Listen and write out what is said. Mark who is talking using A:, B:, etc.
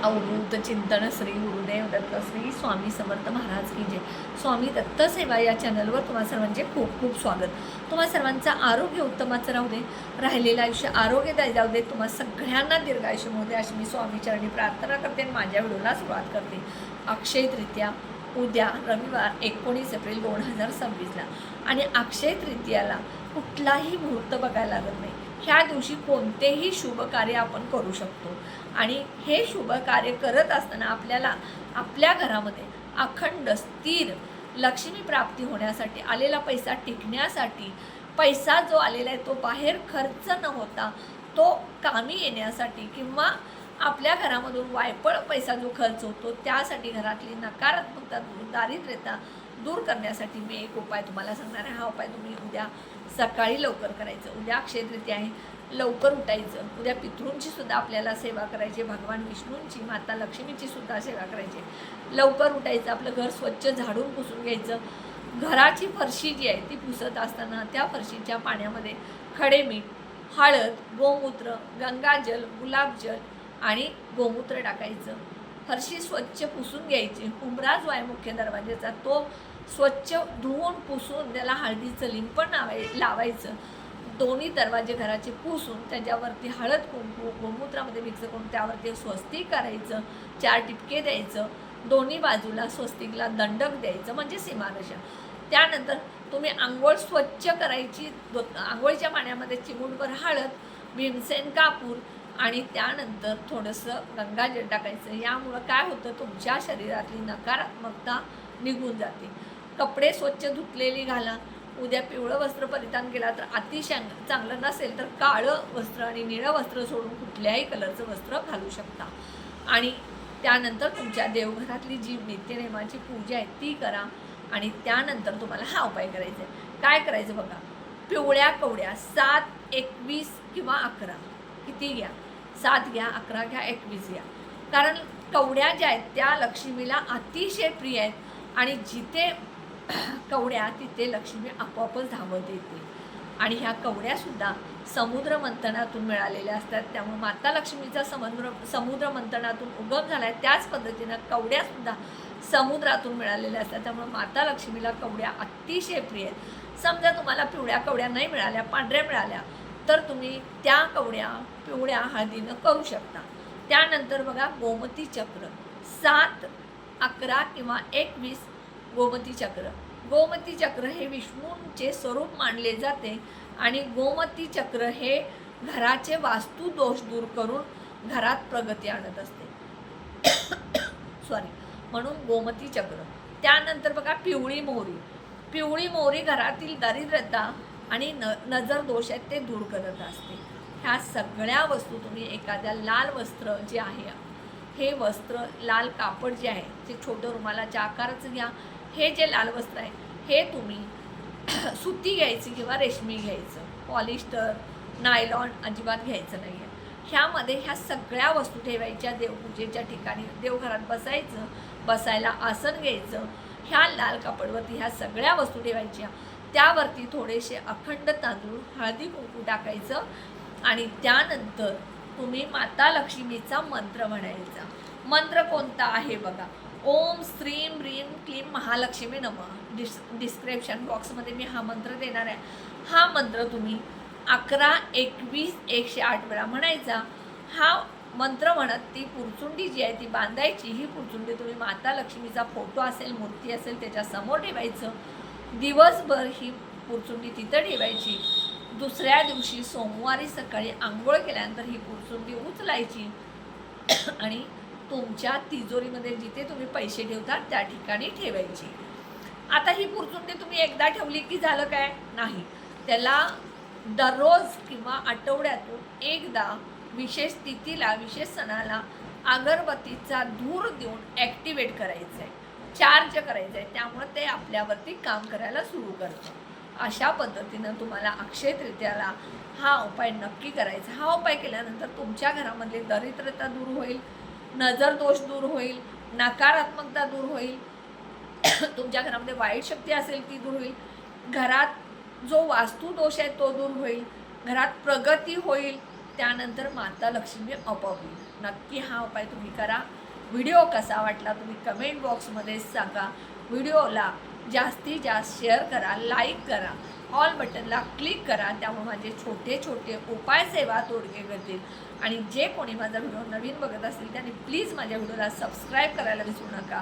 A: अवधूत चिंतन श्री गुरुदेव दत्त श्री स्वामी समर्थ महाराज की जय. स्वामी दत्त सेवा या चॅनलवर तुम्हा सर्वांचे खूप खूप स्वागत. तुम्हा सर्वांचं आरोग्य उत्तमाचं राहू दे, राहिलेलं आयुष्य आरोग्यदायी जाऊ दे, तुम्हा सगळ्यांना दीर्घायुष्य मिळू दे अशी मी स्वामी चरणी प्रार्थना करते आणि माझ्या व्हिडिओला सुरुवात करते. अक्षय तृतीया उद्या रविवार 19 एप्रिल 2026ला आणि अक्षय तृतीयाला कुठलाही मुहूर्त बघायला लागत नाही. ह्या दिवशी कोणतेही शुभ कार्य आपण करू शकतो आणि हे शुभ कार्य करत असताना आपल्याला आपल्या घरामध्ये अखंड स्थिर लक्ष्मी प्राप्ती होण्यासाठी, आलेला पैसा टिकण्यासाठी, पैसा जो आलेला आहे तो बाहेर खर्च न होता तो कामी येण्यासाठी किंवा आपल्या घरामधून वायपळ पैसा जो खर्च होतो त्यासाठी, घरातली नकारात्मकता दारिद्र्यता दूर करण्यासाठी मी एक उपाय तुम्हाला सांगणार आहे. हा उपाय तुम्ही उद्या सकाळी लवकर करायचं. उद्या अक्षय तृतीया आहे, लवकर उठायचं. उद्या पितृंची सुद्धा आपल्याला सेवा करायची, भगवान विष्णूंची, माता लक्ष्मीची सुद्धा सेवा करायची. लवकर उठायचं, आपलं घर स्वच्छ झाडून पुसून घ्यायचं. घराची फरशी जी आहे ती पुसत असताना त्या फरशीच्या पाण्यामध्ये खडे मीठ, हळद, गोमूत्र, गंगाजल, गुलाबजल आणि गोमूत्र टाकायचं. फरशी स्वच्छ पुसून घ्यायची. उंबरा जो आहे मुख्य दरवाजाचा तो स्वच्छ धुवून पुसून त्याला हळदीचं लिंपण लावायचं. दोन्ही दरवाजे घराचे पुसून त्याच्यावरती हळद कुंकू गोमूत्रामध्ये मिक्स करून त्यावरती स्वस्तिक करायचं. 4 टिपके द्यायचं. दोन्ही बाजूला स्वस्तिकला दंडक द्यायचं म्हणजे सीमारेषा. त्यानंतर तुम्ही आंघोळ स्वच्छ करायची. आंघोळीच्या पाण्यामध्ये चिमूटभर हळद, भीमसेन कापूर आणि त्यानंतर थोडंसं गंगाजल टाकायचं. यामुळं काय होतं, तुमच्या शरीरातली नकारात्मकता निघून जाते. कपडे स्वच्छ धुतलेली घाला. उद्या पिवळं वस्त्र परिधान केला तर अतिशय चांगलं, नसेल तर काळं वस्त्र आणि निळं वस्त्र सोडून कुठल्याही कलरचं वस्त्र घालू शकता. आणि त्यानंतर तुमच्या देवघरातली जी नित्यनेमाची पूजा आहे ती करा. आणि त्यानंतर तुम्हाला हा उपाय करायचा आहे. काय करायचं बघा, पिवळ्या कवड्या 7, 21 किंवा 11 किती घ्या, 7 घ्या, 11 घ्या, 21 घ्या. कारण कवड्या ज्या आहेत त्या लक्ष्मीला अतिशय प्रिय आहेत आणि जिथे कवड्या तिथे लक्ष्मी आपोआपच धावत येते. आणि ह्या कवड्यासुद्धा समुद्र मंथनातून मिळालेल्या असतात. त्यामुळे माता लक्ष्मीचा समुद्र मंथनातून उगम झाला आहे. त्याच पद्धतीनं कवड्यासुद्धा समुद्रातून मिळालेल्या असतात. त्यामुळे माता लक्ष्मीला कवड्या अतिशय प्रिय आहेत. समजा तुम्हाला पिवळ्या कवड्या नाही मिळाल्या, पांढऱ्या मिळाल्या तर तुम्ही त्या कवड्या पिवळ्या हळदीनं करू शकता. त्यानंतर बघा, गोमती चक्र 7, 11 किंवा 21 गोमती चक्र. गोमती चक्र हे विष्णूंचे स्वरूप मानले जाते आणि गोमती चक्र हे घराचे वास्तू दोष दूर करून घरात प्रगती आणत असते. म्हणून गोमती चक्र. त्यानंतर बघा, पिवळी मोहरी. पिवळी मोहरी घरातील दारिद्र्यता आणि नजर दोष आहेत ते दूर करत असते. ह्या सगळ्या वस्तू तुम्ही एखाद्या लाल वस्त्र जे आहे, हे वस्त्र लाल कापड जे आहे ते छोटं रुमालाच्या आकाराचं घ्या. हे जे लाल वस्त्र आहे हे तुम्ही सुती घ्यायची किंवा रेशमी घ्यायचं. पॉलिस्टर, नायलॉन अजिबात घ्यायचं नाही आहे. ह्यामध्ये ह्या सगळ्या वस्तू ठेवायच्या. देवपूजेच्या ठिकाणी देवघरात बसायचं, बसायला आसन घ्यायचं. ह्या लाल कापडवरती ह्या सगळ्या वस्तू ठेवायच्या. त्यावरती थोडेसे अखंड तांदूळ, हळदी कुंकू टाकायचं आणि त्यानंतर तुम्ही माता लक्ष्मीचा मंत्र म्हणायचा. मंत्र कोणता आहे बघा, ओम श्रीम ह्रीम क्लीम महालक्ष्मी नमः. डिस्क्रिप्शन बॉक्समध्ये मी हा मंत्र देणार आहे. हा मंत्र तुम्ही 11, 21, 108 वेळा म्हणायचा. हा मंत्र म्हणत ती पुरचुंडी जी आहे ती बांधायची. ही पुरचुंडी तुम्ही माता लक्ष्मीचा फोटो असेल, मूर्ती असेल त्याच्या समोर ठेवायचं. दिवसभर ही पुरचुंडी तिथं ठेवायची. दुसऱ्या दिवशी सोमवारी सकाळी आंघोळ केल्यानंतर ही पुरचुंडी उचलायची आणि तुमच्या तिजोरीमध्ये जिथे तुम्ही पैसे ठेवता त्या ठिकाणी ठेवायची. आता ही पुरचुंडी तुम्ही एकदा ठेवली की झालं काय, नाही. त्याला दररोज किंवा आठवड्यातून एकदा विशेष तिथीला, विशेष सणाला अगरबत्तीचा धूर देऊन ॲक्टिवेट करायचं आहे, चार्ज करायचं आहे. त्यामुळे ते आपल्यावरती काम करायला सुरू करतं. अशा पद्धतीनं तुम्हाला अक्षय तृतीयाला हा उपाय नक्की करायचा. हा उपाय केल्यानंतर तुमच्या घरामधली दरिद्रता दूर होईल, नजर दोष दूर होईल, नकारात्मकता दूर होईल, तुमच्या घरामध्ये वाईट शक्ती असेल ती दूर होईल, घरात जो वास्तू दोष आहे तो दूर होईल, घरात प्रगती होईल. त्यानंतर माता लक्ष्मी आपोआप येईल. नक्की हा उपाय तुम्ही करा. व्हिडिओ कसा वाटला तुम्ही कमेंट बॉक्समध्ये सांगा. व्हिडिओला जास्तीत जास्त शेअर करा, लाईक करा, ऑल बटनला क्लिक करा. त्यामुळे माझे छोटे छोटे उपाय सेवा तोडगे करतील. आणि जे कोणी माझा व्हिडिओ नवीन बघत असतील त्यांनी प्लीज माझ्या व्हिडिओला सबस्क्राईब करायला विसरू नका.